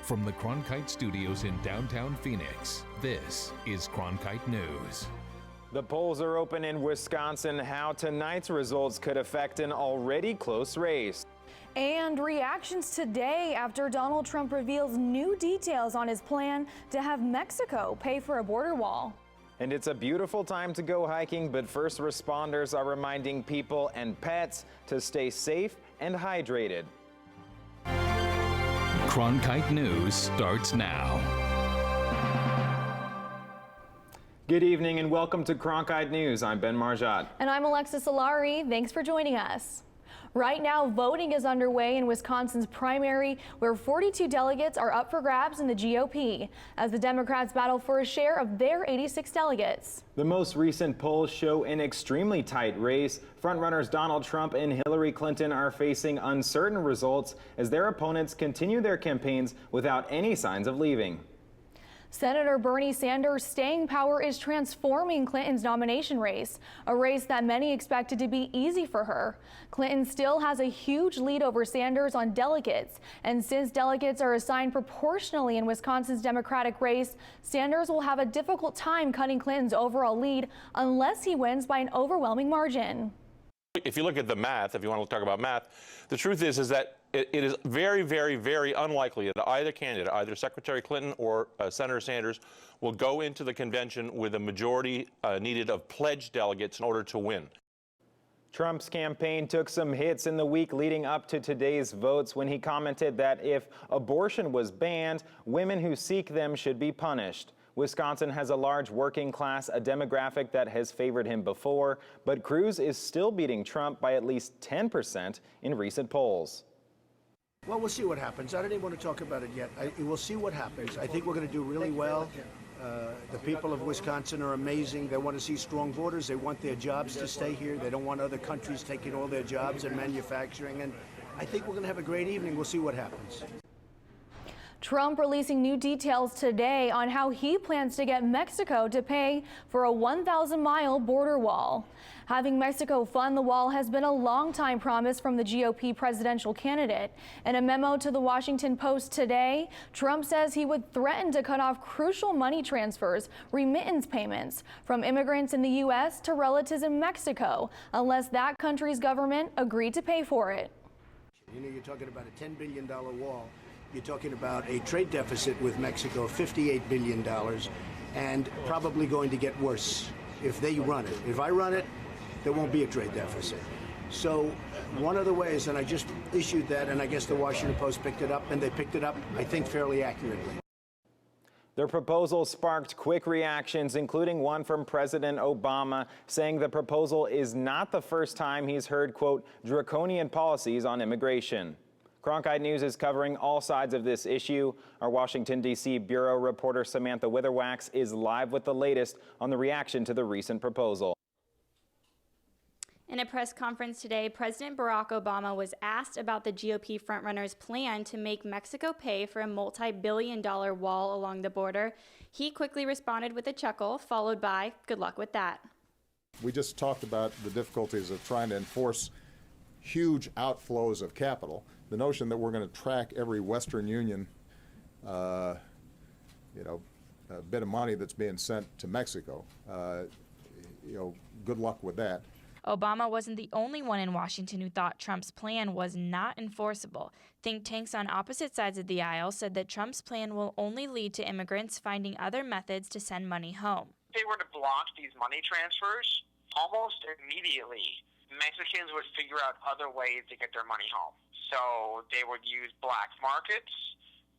From the Cronkite Studios in downtown Phoenix, this is Cronkite News. The polls are open in Wisconsin. How tonight's results could affect an already close race. And reactions today after Donald Trump reveals new details on his plan to have Mexico pay for a border wall. And it's a beautiful time to go hiking, but first responders are reminding people and pets to stay safe and hydrated. Cronkite News starts now. Good evening and welcome to Cronkite News. I'm Ben Marjat. And I'm Alexis Solari. Thanks for joining us. Right now, voting is underway in Wisconsin's primary, where 42 delegates are up for grabs in the GOP, as the Democrats battle for a share of their 86 delegates. The most recent polls show an extremely tight race. Frontrunners Donald Trump and Hillary Clinton are facing uncertain results as their opponents continue their campaigns without any signs of leaving. Senator Bernie Sanders' staying power is transforming Clinton's nomination race, a race that many expected to be easy for her. Clinton still has a huge lead over Sanders on delegates, and since delegates are assigned proportionally in Wisconsin's Democratic race, Sanders will have a difficult time cutting Clinton's overall lead unless he wins by an overwhelming margin. If you look at the math, if you want to talk about math, the truth is that it is very, very, very unlikely that either candidate, either Secretary Clinton or Senator Sanders, will go into the convention with a majority needed of pledged delegates in order to win. Trump's campaign took some hits in the week leading up to today's votes when he commented that if abortion was banned, women who seek them should be punished. Wisconsin has a large working class, a demographic that has favored him before, but Cruz is still beating Trump by at least 10% in recent polls. Well, we'll see what happens. I don't even want to talk about it yet. We'll see what happens. I think we're going to do really well. The people of Wisconsin are amazing. They want to see strong borders. They want their jobs to stay here. They don't want other countries taking all their jobs and manufacturing. And I think we're going to have a great evening. We'll see what happens. Trump releasing new details today on how he plans to get Mexico to pay for a 1,000-mile border wall. Having Mexico fund the wall has been a long-time promise from the GOP presidential candidate. In a memo to the Washington Post today, Trump says he would threaten to cut off crucial money transfers, remittance payments from immigrants in the U.S. to relatives in Mexico, unless that country's government agreed to pay for it. You know, you're talking about a $10 billion wall. You're talking about a trade deficit with Mexico, $58 billion, and probably going to get worse if they run it. If I run it, there won't be a trade deficit. So one of the ways, and I just issued that, and I guess the Washington Post picked it up, and they picked it up, I think, fairly accurately. Their proposal sparked quick reactions, including one from President Obama, saying the proposal is not the first time he's heard, quote, draconian policies on immigration. Cronkite News is covering all sides of this issue. Our Washington, D.C. bureau reporter Samantha Witherwax is live with the latest on the reaction to the recent proposal. In a press conference today, President Barack Obama was asked about the GOP frontrunner's plan to make Mexico pay for a multi-billion-dollar wall along the border. He quickly responded with a chuckle, followed by, "Good luck with that." We just talked about the difficulties of trying to enforce huge outflows of capital. The notion that we're going to track every Western Union, bit of money that's being sent to Mexico, good luck with that. Obama wasn't the only one in Washington who thought Trump's plan was not enforceable. Think tanks on opposite sides of the aisle said that Trump's plan will only lead to immigrants finding other methods to send money home. If they were to block these money transfers, almost immediately, Mexicans would figure out other ways to get their money home. So they would use black markets,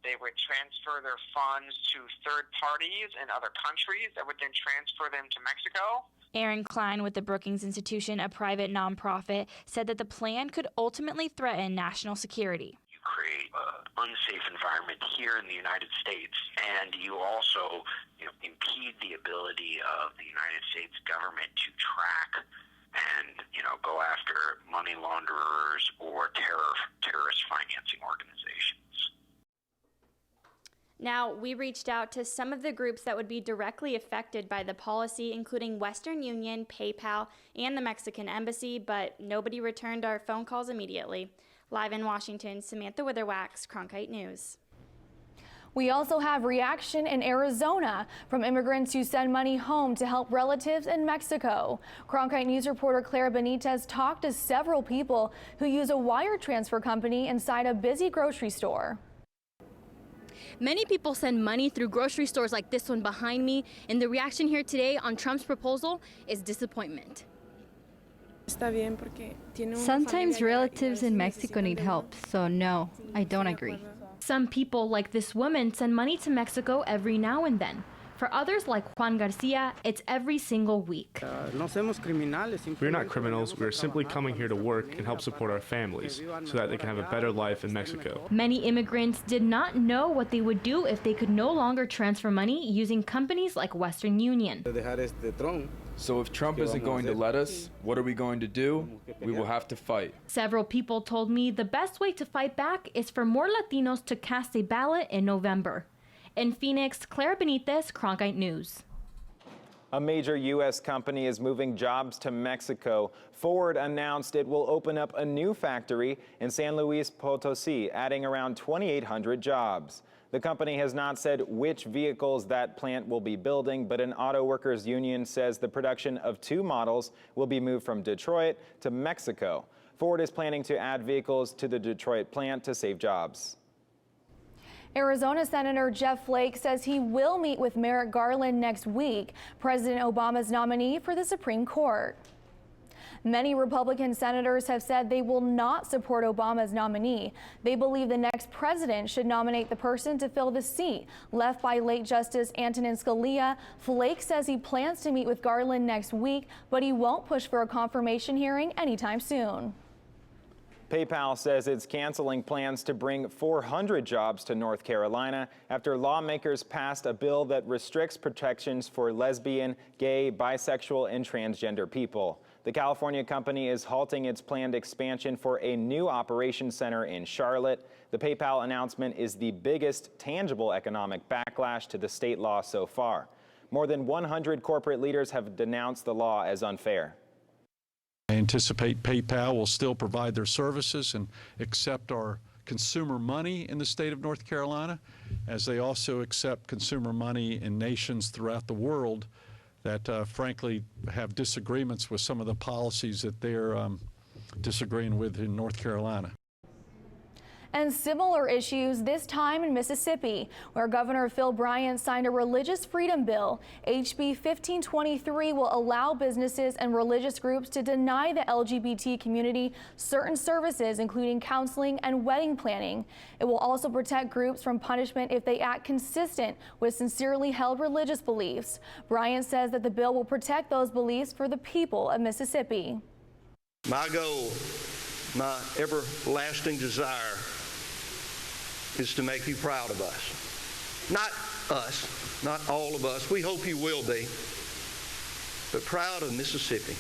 they would transfer their funds to third parties in other countries that would then transfer them to Mexico. Aaron Klein with the Brookings Institution, a private nonprofit, said that the plan could ultimately threaten national security. You create an unsafe environment here in the United States, and you also impede the ability of the United States government to track and go after money launderers or terrorist financing organizations. Now, we reached out to some of the groups that would be directly affected by the policy, including Western Union, PayPal, and the Mexican Embassy, but nobody returned our phone calls immediately. Live in Washington, Samantha Witherwax, Cronkite News. We also have reaction in Arizona from immigrants who send money home to help relatives in Mexico. Cronkite News reporter Clara Benitez talked to several people who use a wire transfer company inside a busy grocery store. Many people send money through grocery stores like this one behind me, and the reaction here today on Trump's proposal is disappointment. Sometimes relatives in Mexico need help, so no, I don't agree. Some people, like this woman, send money to Mexico every now and then. For others, like Juan Garcia, it's every single week. We're not criminals. We're simply coming here to work and help support our families so that they can have a better life in Mexico. Many immigrants did not know what they would do if they could no longer transfer money using companies like Western Union. So if Trump isn't going to let us, what are we going to do? We will have to fight. Several people told me the best way to fight back is for more Latinos to cast a ballot in November. In Phoenix, Clara Benitez, Cronkite News. A major U.S. company is moving jobs to Mexico. Ford announced it will open up a new factory in San Luis Potosi, adding around 2,800 jobs. The company has not said which vehicles that plant will be building, but an auto workers union says the production of 2 models will be moved from Detroit to Mexico. Ford is planning to add vehicles to the Detroit plant to save jobs. Arizona Senator Jeff Flake says he will meet with Merrick Garland next week, President Obama's nominee for the Supreme Court. Many Republican senators have said they will not support Obama's nominee. They believe the next president should nominate the person to fill the seat left by late Justice Antonin Scalia. Flake says he plans to meet with Garland next week, but he won't push for a confirmation hearing anytime soon. PayPal says it's canceling plans to bring 400 jobs to North Carolina after lawmakers passed a bill that restricts protections for lesbian, gay, bisexual, and transgender people. The California company is halting its planned expansion for a new operations center in Charlotte. The PayPal announcement is the biggest tangible economic backlash to the state law so far. More than 100 corporate leaders have denounced the law as unfair. I anticipate PayPal will still provide their services and accept our consumer money in the state of North Carolina, as they also accept consumer money in nations throughout the world that frankly have disagreements with some of the policies that they're disagreeing with in North Carolina. And similar issues this time in Mississippi, where Governor Phil Bryant signed a religious freedom bill. HB 1523 will allow businesses and religious groups to deny the LGBT community certain services, including counseling and wedding planning. It will also protect groups from punishment if they act consistent with sincerely held religious beliefs. Bryant says that the bill will protect those beliefs for the people of Mississippi. My goal, my everlasting desire, is to make you proud of us. Not us, not all of us. We hope you will be, but proud of Mississippi.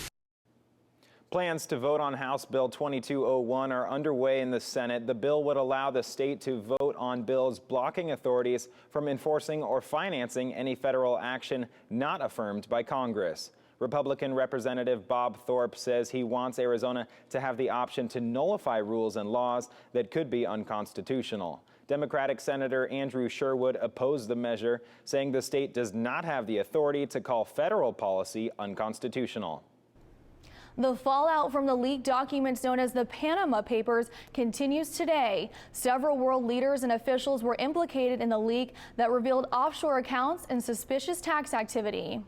Plans to vote on House Bill 2201 are underway in the Senate. The bill would allow the state to vote on bills blocking authorities from enforcing or financing any federal action not affirmed by Congress. Republican Representative Bob Thorpe says he wants Arizona to have the option to nullify rules and laws that could be unconstitutional. Democratic Senator Andrew Sherwood opposed the measure, saying the state does not have the authority to call federal policy unconstitutional. The fallout from the leaked documents known as the Panama Papers continues today. Several world leaders and officials were implicated in the leak that revealed offshore accounts and suspicious tax activity.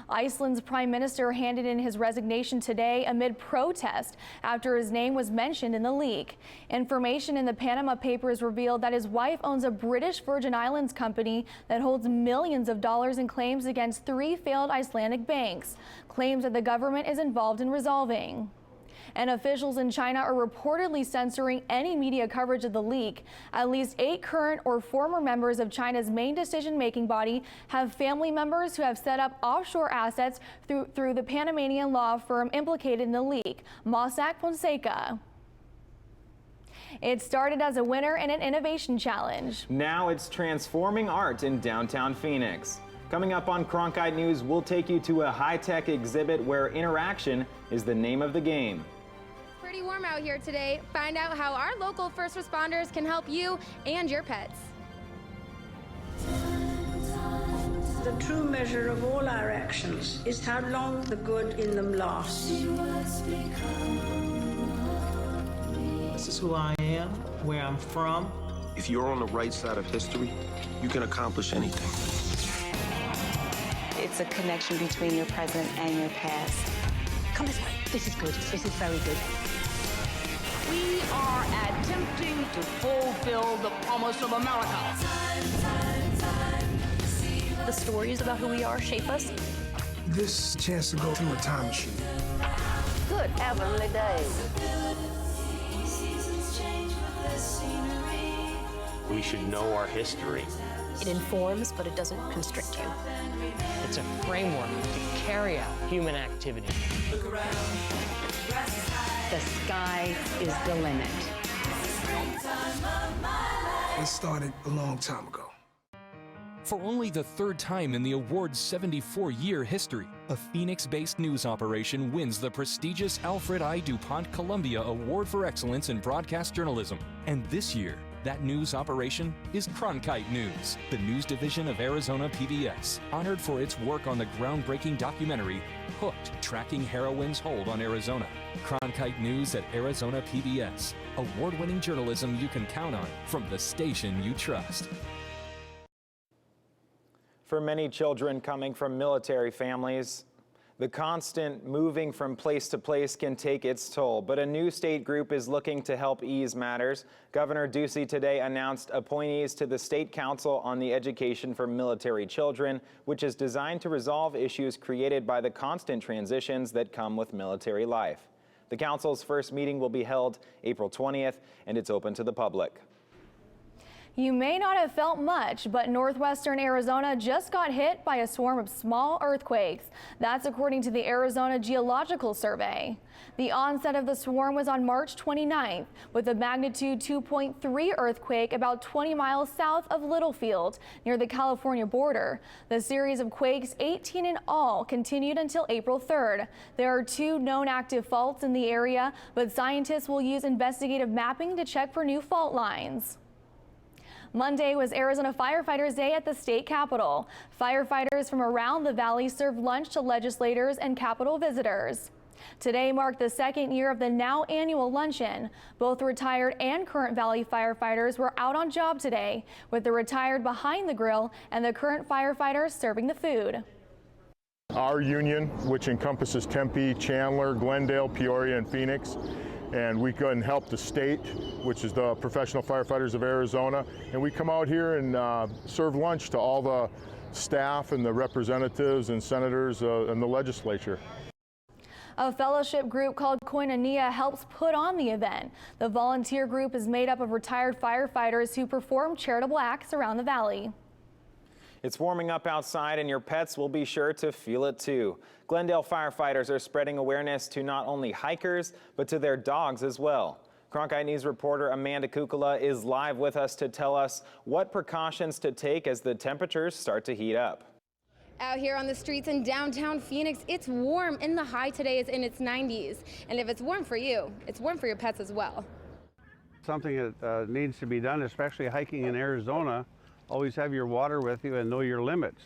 Iceland's prime minister handed in his resignation today amid protest after his name was mentioned in the leak. Information in the Panama Papers revealed that his wife owns a British Virgin Islands company that holds millions of dollars in claims against 3 failed Icelandic banks, claims that the government is involved in resolving. And officials in China are reportedly censoring any media coverage of the leak. At least 8 current or former members of China's main decision-making body have family members who have set up offshore assets through the Panamanian law firm implicated in the leak, Mossack Fonseca. It started as a winner in an innovation challenge. Now it's transforming art in downtown Phoenix. Coming up on Cronkite News, we'll take you to a high-tech exhibit where interaction is the name of the game. Pretty warm out here today. Find out how our local first responders can help you and your pets. the true measure of all our actions is how long the good in them lasts. This is who I am, where I'm from. If you're on the right side of history, you can accomplish anything. It's a connection between your present and your past. Come this way. This is good. This is very good. We are attempting to fulfill the promise of America. The stories about who we are shape us. This chance to go through a time machine. Good heavenly days. We should know our history. It informs, but it doesn't constrict you. It's a framework to carry out human activity. The sky is the limit. It started a long time ago. For only the third time in the award's 74-year history, a Phoenix-based news operation wins the prestigious Alfred I. DuPont Columbia Award for Excellence in Broadcast Journalism. And this year, that news operation is Cronkite News, the news division of Arizona PBS, honored for its work on the groundbreaking documentary, Hooked, Tracking Heroin's Hold on Arizona. Cronkite News at Arizona PBS, award-winning journalism you can count on from the station you trust. For many children coming from military families, the constant moving from place to place can take its toll, but a new state group is looking to help ease matters. Governor Ducey today announced appointees to the State Council on the Education for Military Children, which is designed to resolve issues created by the constant transitions that come with military life. The council's first meeting will be held April 20th, and it's open to the public. You may not have felt much, but northwestern Arizona just got hit by a swarm of small earthquakes. That's according to the Arizona Geological Survey. The onset of the swarm was on March 29th, with a magnitude 2.3 earthquake about 20 miles south of Littlefield, near the California border. The series of quakes, 18 in all, continued until April 3rd. There are 2 known active faults in the area, but scientists will use investigative mapping to check for new fault lines. Monday was Arizona Firefighters Day at the state capitol. Firefighters from around the valley served lunch to legislators and capitol visitors. Today marked the second year of the now annual luncheon. Both retired and current Valley firefighters were out on job today, with the retired behind the grill and the current firefighters serving the food. Our union, which encompasses Tempe, Chandler, Glendale, Peoria, and Phoenix, and we go and help the state, which is the Professional Firefighters of Arizona, and we come out here and serve lunch to all the staff and the representatives and senators and the legislature. A fellowship group called Koinonia helps put on the event. The volunteer group is made up of retired firefighters who perform charitable acts around the valley. It's warming up outside, and your pets will be sure to feel it too. Glendale firefighters are spreading awareness to not only hikers, but to their dogs as well. Cronkite News reporter Amanda Kukula is live with us to tell us what precautions to take as the temperatures start to heat up. Out here on the streets in downtown Phoenix, it's warm, and the high today is in its 90s. And if it's warm for you, it's warm for your pets as well. Something that needs to be done, especially hiking in Arizona. Always have your water with you and know your limits.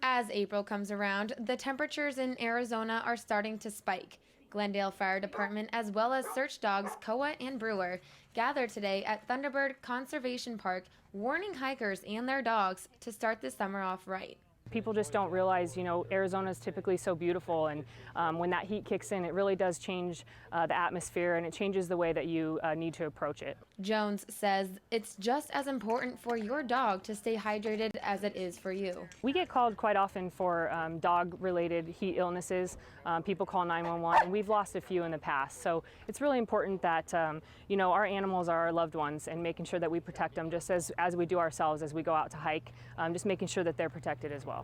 As April comes around, the temperatures in Arizona are starting to spike. Glendale Fire Department, as well as search dogs Koa and Brewer, gathered today at Thunderbird Conservation Park, warning hikers and their dogs to start the summer off right. People just don't realize, Arizona is typically so beautiful, and when that heat kicks in, it really does change the atmosphere, and it changes the way that you need to approach it. Jones says it's just as important for your dog to stay hydrated as it is for you. We get called quite often for dog-related heat illnesses. People call 911, and we've lost a few in the past. So it's really important that, our animals are our loved ones, and making sure that we protect them just as we do ourselves as we go out to hike, just making sure that they're protected as well.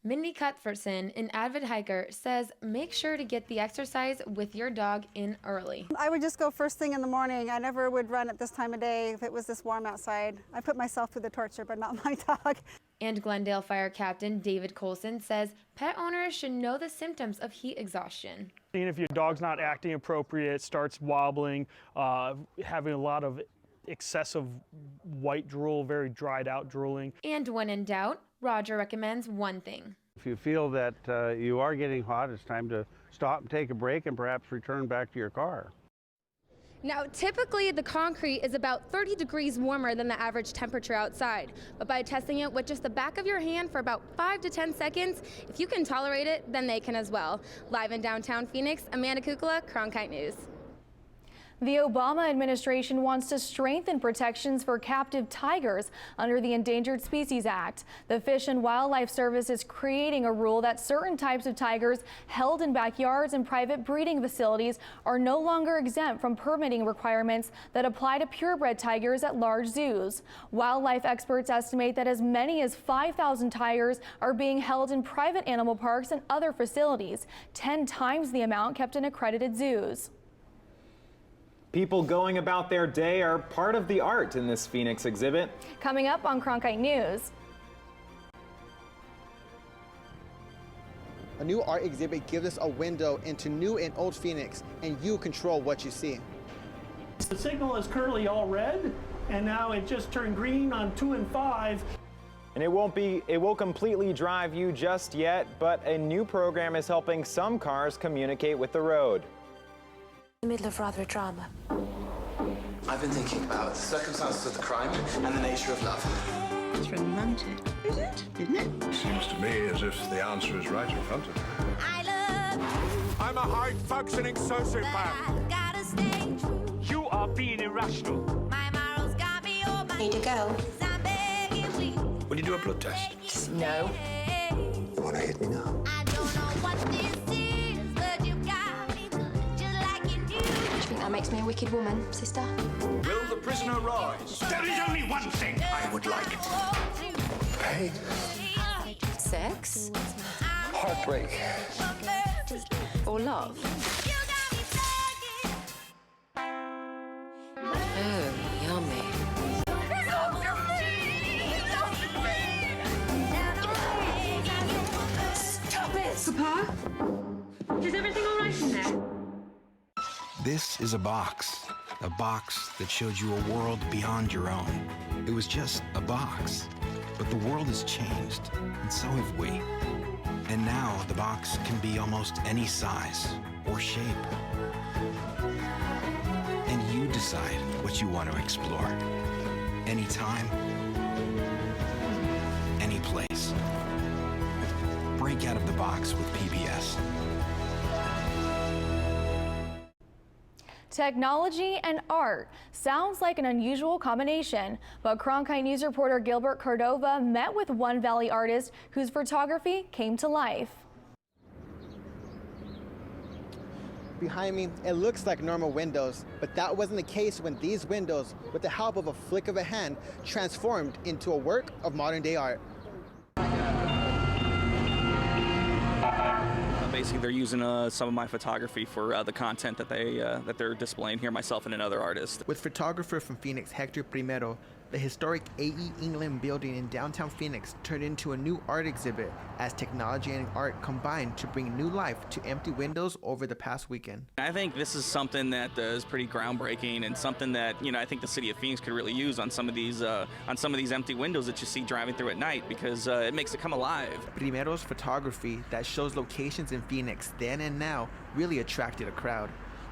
Mindy Cuthbertson, an avid hiker, says make sure to get the exercise with your dog in early. I would just go first thing in the morning. I never would run at this time of day if it was this warm outside. I put myself through the torture, but not my dog. And Glendale Fire Captain David Colson says pet owners should know the symptoms of heat exhaustion. And if your dog's not acting appropriate, starts wobbling, having a lot of excessive white drool, very dried out drooling. And when in doubt, Roger recommends one thing. If you feel that you are getting hot, it's time to stop and take a break and perhaps return back to your car. Now, typically the concrete is about 30 degrees warmer than the average temperature outside, but by testing it with just the back of your hand for about 5 to 10 seconds, if you can tolerate it, then they can as well. Live in downtown Phoenix, Amanda Kukla, Cronkite News. The Obama administration wants to strengthen protections for captive tigers under the Endangered Species Act. The Fish and Wildlife Service is creating a rule that certain types of tigers held in backyards and private breeding facilities are no longer exempt from permitting requirements that apply to purebred tigers at large zoos. Wildlife experts estimate that as many as 5,000 tigers are being held in private animal parks and other facilities, 10 times the amount kept in accredited zoos. People going about their day are part of the art in this Phoenix exhibit. Coming up on Cronkite News. A new art exhibit gives us a window into new and old Phoenix, and you control what you see. The signal is currently all red, and now it just turned green on 2 and 5. And it won't completely drive you just yet, but a new program is helping some cars communicate with the road. In the middle of rather a drama. I've been thinking about the circumstances of the crime and the nature of love. It's romantic, is it? Isn't it? Seems to me as if the answer is right in front of you. I'm a high-functioning sociopath. You are being irrational. Need to go. Will you do a blood test? No. You want to hit me now? That makes me a wicked woman, sister. Will the prisoner rise? There is only one thing I would like. Pain. Sex? Heartbreak. Or love? Oh, yummy. Stop it! Papa? Is everything all right in there? This is a box that showed you a world beyond your own. It was just a box, but the world has changed, and so have we. And now the box can be almost any size or shape. And you decide what you want to explore. Anytime, any place. Break out of the box with PBS. Technology and art sounds like an unusual combination, but Cronkite News reporter Gilbert Cordova met with one Valley artist whose photography came to life. Behind me, it looks like normal windows, but that wasn't the case when these windows, with the help of a flick of a hand, transformed into a work of modern-day art. Basically, they're using some of my photography for the content that they're displaying here, myself and another artist. With photographer from Phoenix, Hector Primero, the historic A.E. England building in downtown Phoenix turned into a new art exhibit as technology and art combined to bring new life to empty windows over the past weekend. I think this is something that is pretty groundbreaking and something that I think the city of Phoenix could really use on some of these empty windows that you see driving through at night, because it makes it come alive. Primero's photography that shows locations in Phoenix then and now really attracted a crowd.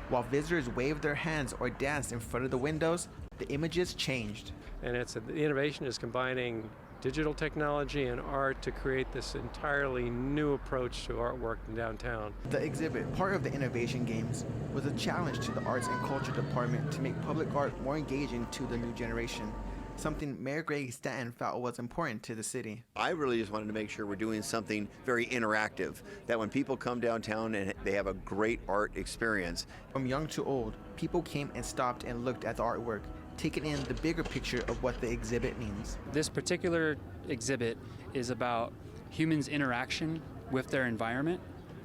While visitors waved their hands or danced in front of the windows, the images changed. And the innovation is combining digital technology and art to create this entirely new approach to artwork in downtown. The exhibit, part of the Innovation Games, was a challenge to the Arts and Culture Department to make public art more engaging to the new generation, something Mayor Greg Stanton felt was important to the city. I really just wanted to make sure we're doing something very interactive, that when people come downtown and they have a great art experience. From young to old, people came and stopped and looked at the artwork, taking in the bigger picture of what the exhibit means. This particular exhibit is about humans' interaction with their environment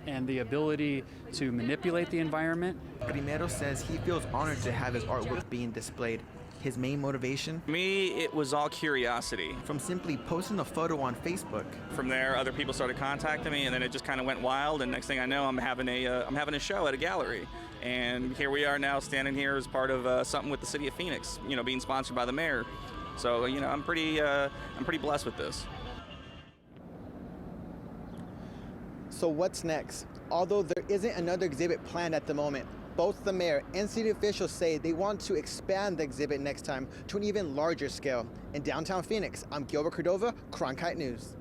and the ability to manipulate the environment. Primero says he feels honored to have his artwork being displayed. His main motivation? For me, it was all curiosity. From simply posting a photo on Facebook. From there, other people started contacting me, and then it just kind of went wild. And next thing I know, I'm having a show at a gallery, and here we are now, standing here as part of something with the city of Phoenix. Being sponsored by the mayor. So I'm pretty blessed with this. So what's next? Although there isn't another exhibit planned at the moment, both the mayor and city officials say they want to expand the exhibit next time to an even larger scale. In downtown Phoenix, I'm Gilbert Cordova, Cronkite News.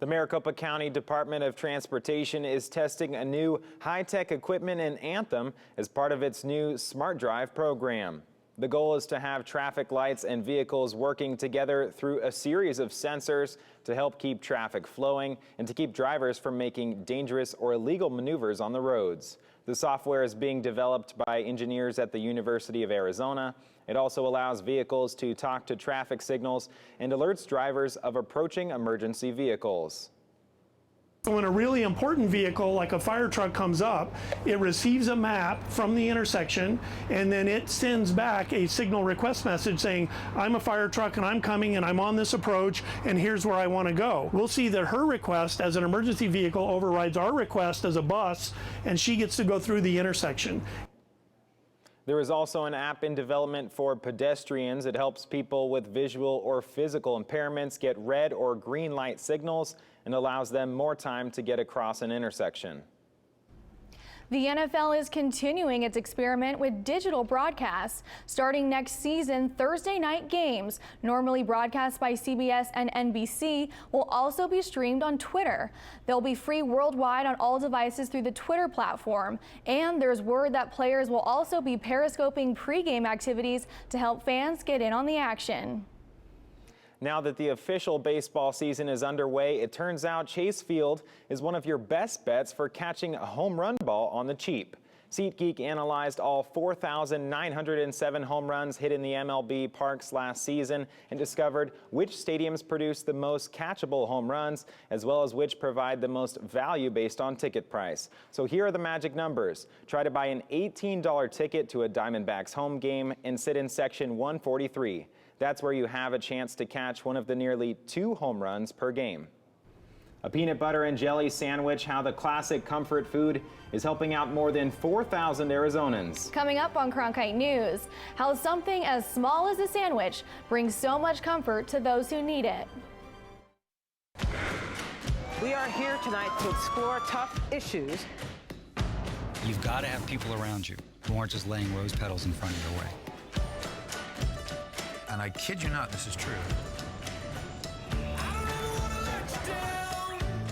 The Maricopa County Department of Transportation is testing a new high-tech equipment in Anthem as part of its new Smart Drive program. The goal is to have traffic lights and vehicles working together through a series of sensors to help keep traffic flowing and to keep drivers from making dangerous or illegal maneuvers on the roads. The software is being developed by engineers at the University of Arizona. It also allows vehicles to talk to traffic signals and alerts drivers of approaching emergency vehicles. When a really important vehicle like a fire truck comes up, it receives a map from the intersection and then it sends back a signal request message saying, I'm a fire truck and I'm coming and I'm on this approach and here's where I want to go. We'll see that her request as an emergency vehicle overrides our request as a bus and she gets to go through the intersection. There is also an app in development for pedestrians. It helps people with visual or physical impairments get red or green light signals and allows them more time to get across an intersection. The NFL is continuing its experiment with digital broadcasts. Starting next season, Thursday night games, normally broadcast by CBS and NBC, will also be streamed on Twitter. They'll be free worldwide on all devices through the Twitter platform. And there's word that players will also be periscoping pregame activities to help fans get in on the action. Now that the official baseball season is underway, it turns out Chase Field is one of your best bets for catching a home run ball on the cheap. SeatGeek analyzed all 4,907 home runs hit in the MLB parks last season and discovered which stadiums produce the most catchable home runs, as well as which provide the most value based on ticket price. So here are the magic numbers. Try to buy an $18 ticket to a Diamondbacks home game and sit in section 143. That's where you have a chance to catch one of the nearly 2 home runs per game. A peanut butter and jelly sandwich, how the classic comfort food is helping out more than 4,000 Arizonans. Coming up on Cronkite News, how something as small as a sandwich brings so much comfort to those who need it. We are here tonight to explore tough issues. You've got to have people around you who aren't just laying rose petals in front of your way. And I kid you not, this is true.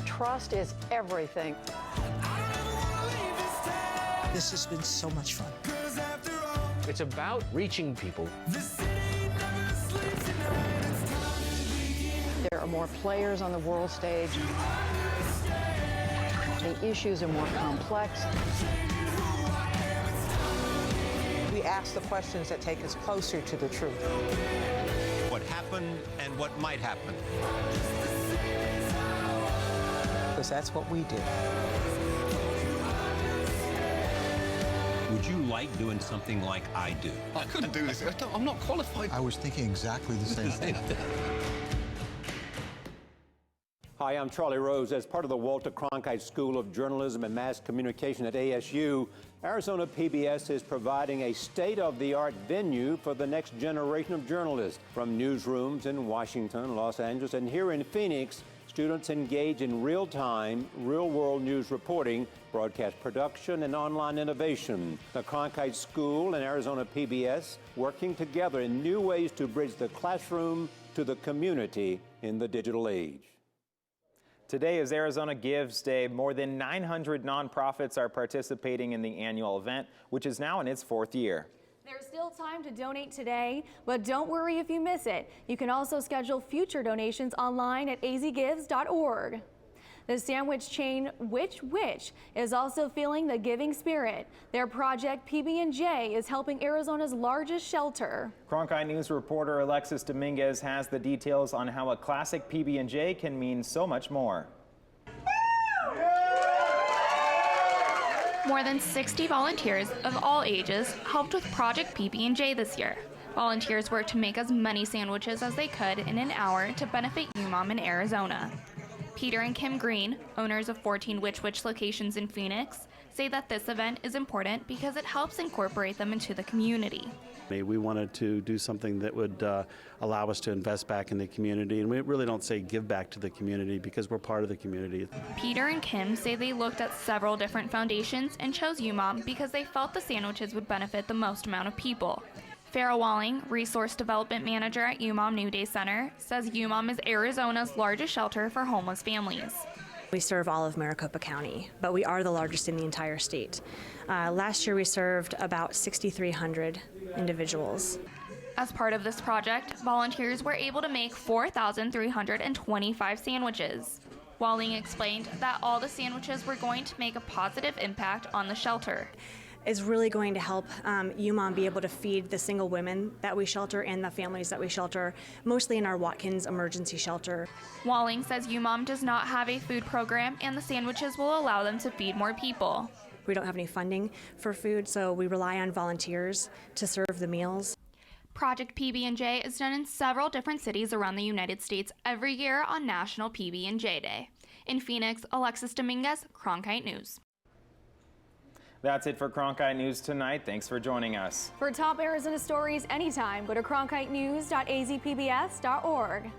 Trust is everything. This has been so much fun. It's about reaching people. There are more players on the world stage. The issues are more complex. We ask the questions that take us closer to the truth. What happened and what might happen. Because that's what we do. Would you like doing something like I do? I couldn't do this. I'm not qualified. I was thinking exactly the same thing. Hi, I'm Charlie Rose. As part of the Walter Cronkite School of Journalism and Mass Communication at ASU, Arizona PBS is providing a state-of-the-art venue for the next generation of journalists. From newsrooms in Washington, Los Angeles, and here in Phoenix, students engage in real-time, real-world news reporting, broadcast production, and online innovation. The Cronkite School and Arizona PBS working together in new ways to bridge the classroom to the community in the digital age. Today is Arizona Gives Day. More than 900 nonprofits are participating in the annual event, which is now in its 4th year. There's still time to donate today, but don't worry if you miss it. You can also schedule future donations online at azgives.org. The sandwich chain Which Wich is also feeling the giving spirit. Their project PB&J is helping Arizona's largest shelter. Cronkite News reporter Alexis Dominguez has the details on how a classic PB&J can mean so much more. More than 60 volunteers of all ages helped with Project PB&J this year. Volunteers worked to make as many sandwiches as they could in an hour to benefit UMOM in Arizona. Peter and Kim Green, owners of 14 Which Wich locations in Phoenix, say that this event is important because it helps incorporate them into the community. We wanted to do something that would allow us to invest back in the community, and we really don't say give back to the community because we're part of the community. Peter and Kim say they looked at several different foundations and chose UMOM because they felt the sandwiches would benefit the most amount of people. Farrah Walling, Resource Development Manager at UMOM New Day Center, says UMOM is Arizona's largest shelter for homeless families. We serve all of Maricopa County, but we are the largest in the entire state. Last year we served about 6,300 individuals. As part of this project, volunteers were able to make 4,325 sandwiches. Walling explained that all the sandwiches were going to make a positive impact on the shelter. Is really going to help UMOM be able to feed the single women that we shelter and the families that we shelter, mostly in our Watkins emergency shelter. Walling says UMOM does not have a food program and the sandwiches will allow them to feed more people. We don't have any funding for food, so we rely on volunteers to serve the meals. Project PB&J is done in several different cities around the United States every year on National PB&J Day. In Phoenix, Alexis Dominguez, Cronkite News. That's it for Cronkite News tonight. Thanks for joining us. For top Arizona stories anytime, go to cronkitenews.azpbs.org.